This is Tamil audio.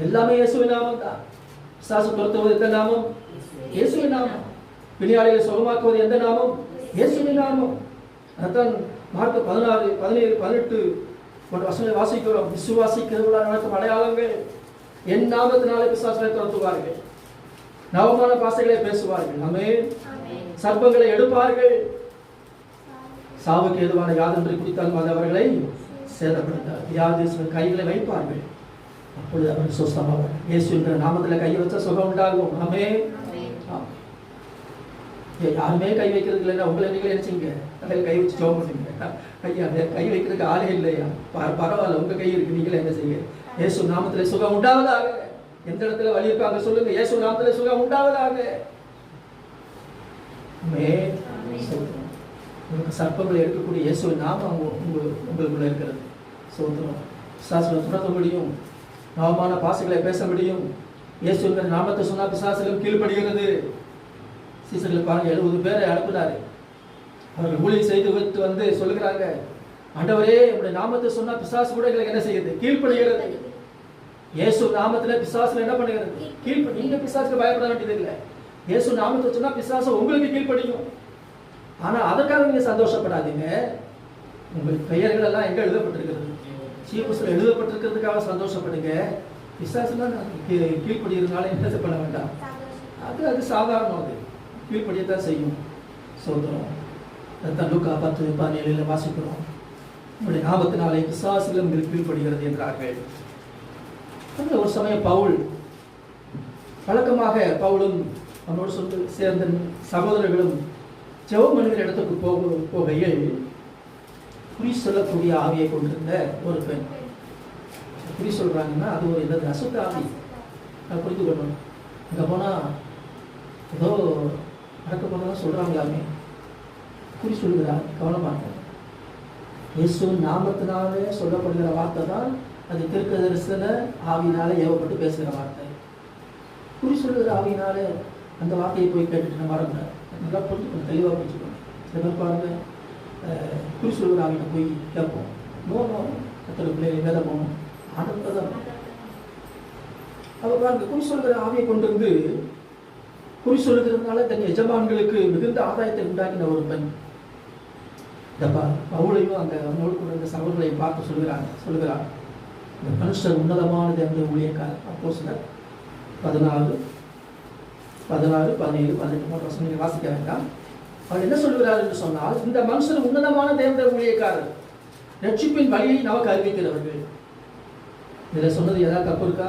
எல்லாமே இயேசுவின் நாமம் தான். பிசாசு துரத்துவது எந்த நாமம்? இயேசுவின் நாமம். பிணியாளிகளை சுகமாக்குவது எந்த நாமம்? இயேசுவின் நாமம். அதான் மார்க் 16, 17, 18 போன்ற வசனங்களை வாசிக்கிறோம். விசுவாசிக்கிறவர்களால் நடக்கும் அடையாளங்கள், என் நாமத்தினாலே பிசாசுகளை துரத்துவார்கள், நவமான பாசைகளை பேசுவார்கள், ஆமென், சர்ப்பங்களை எடுப்பார்கள், சாவுக்கு ஏதுவான யாதொன்றை குடித்தாலும் அது அவர்களை சேதப்படுத்தார், வியாதியஸ்தர் கைகளை வைப்பார்கள், அப்பொழுது அவர்கள் சுஸ்தமாவார்கள். இயேசு என்ற நாமத்தில் கை வச்சா சுகம் உண்டாகும். ஆமென். யாருமே கை வைக்கிறது இல்லைன்னா உங்களை நீங்களே நினைச்சிங்க அதில் கை வச்சு ஜெபம் பண்ணுங்க. ஐயா கை வைக்கிறதுக்கு ஆளே இல்லையா? பரவாயில்ல, உங்க கை இருக்கு, நீங்களே என்ன செய்ய? இயேசு நாமத்தில் சுகம் உண்டாவதாக. எந்த இடத்துல வலி இருக்காங்க சொல்லுங்க, இயேசு நாமத்தில் சுகம் உண்டாவதாக. உங்களுக்கு சர்ப்பங்களை எடுக்கக்கூடிய இயேசுவின் நாமம் உங்களுக்குள்ள இருக்கிறது. சோத்திரம். பிசாசுகளை துரத்த முடியும், நவமான பாசைகளை பேச முடியும். இயேசுவின் நாமத்தை சொன்னா பிசாசுகள் கீழ்ப்படுகிறது. சீசர்களை பாருங்க, 70 பேரை அனுப்பினாரு. அவர்கள் ஊழியம் செய்து விட்டு வந்து சொல்லுகிறாங்க, ஆண்டவரே உங்களுடைய நாமத்தை சொன்னா பிசாசு கூட எங்களுக்கு என்ன செய்யுது? கீழ்ப்படுகிறது. இயேசு நாமத்துல பிசாசுல என்ன பண்ணுகிறது? கீழ்ப்படி. நீங்க பிசாசுக்கு பயப்பட வேண்டியது இல்லை. இயேசு நாமத்தை சொன்னா பிசாசு உங்களுக்கு கீழ்ப்படியும். ஆனா அதற்காக நீங்க சந்தோஷப்படாதீங்க. உங்கள் பெயர்கள் எல்லாம் எங்க எழுதப்பட்டிருக்கிறது? சீப்புஸ்ல எழுதப்பட்டிருக்கிறதுக்காக சந்தோஷப்படுங்க. பிசாசுலாம் கீழ்ப்படுகிறதுனால என்ன பண்ண வேண்டாம். அது சாதாரணம், அது கீழ்ப்படியத்தான் செய்யும். சோதரம். லூக்கா 10:17 வாசிக்கிறோம். உங்களுடைய நாமத்தினாலே பிசாசுகளும் உங்களுக்கு கீழ்ப்படுகிறது என்றார்கள். ஒரு சமயம் பவுல் வழக்கமாக பவுலும் அவனோடு சேர்ந்த சகோதரர்களும் ஜெபம் பண்ணுகிற இடத்துக்கு போகையில் குறி சொல்லக்கூடிய ஆவியை கொண்டிருந்த ஒரு பெண். குறி சொல்றாங்கன்னா அது ஒரு என்னது? அசுத்த ஆவி. புரிந்து கொள்ளணும். அங்கே போனால் ஏதோ நடக்க போனதான் சொல்றாங்களாமே. குறி சொல்லுகிறார், கவனமாக. இயேசுவின் நாமத்தினாலே சொல்லப்படுகிற வார்த்தை தான் அது தீர்க்க தரிசன ஆவியினாலே ஏவப்பட்டு பேசுகிற வார்த்தை. குறி சொல்லுகிற ஆவியினாலே அந்த வார்த்தையை போய் கேட்டுட்டு நம்ம வரக்கூடாது. நல்லா புரிஞ்சுக்கணும், தெளிவாக புரிஞ்சுக்கணும். சில பேர் பாருங்க, குறி சொல்லுகிற ஆவியினை போய் கேட்போம். நோ கத்தோட பிள்ளைகளை வேலை போகணும், ஆண்டவரை தான். அவர் பாருங்க, குறி சொல்லுகிற ஆவியை கொண்டு வந்து குறி சொல்லுகிறதுனால தன் எஜமான்களுக்கு மிகுந்த ஆதாயத்தை உண்டாக்கின ஒரு பெண். பவுலையும் அந்த அவனோடு கூட இந்த சகோதரர்களையும் பார்த்து சொல்லுகிறார், இந்த மனுஷர் உன்னதமானது என்ற ஊழியக்காரர். அப்போஸ்தலர் 14, 17, 18 போன்ற வசனங்களை வாசிக்க வேண்டாம். அவர் என்ன சொல்லுகிறார் என்று சொன்னால், இந்த மனுஷர் உன்னதமான தேவனுடைய ஊழியக்காரர், ரட்சிப்பின் வழியை நமக்கு அறிவிக்கிறவர்கள். இதில் சொன்னது ஏதாவது தப்பு இருக்கா?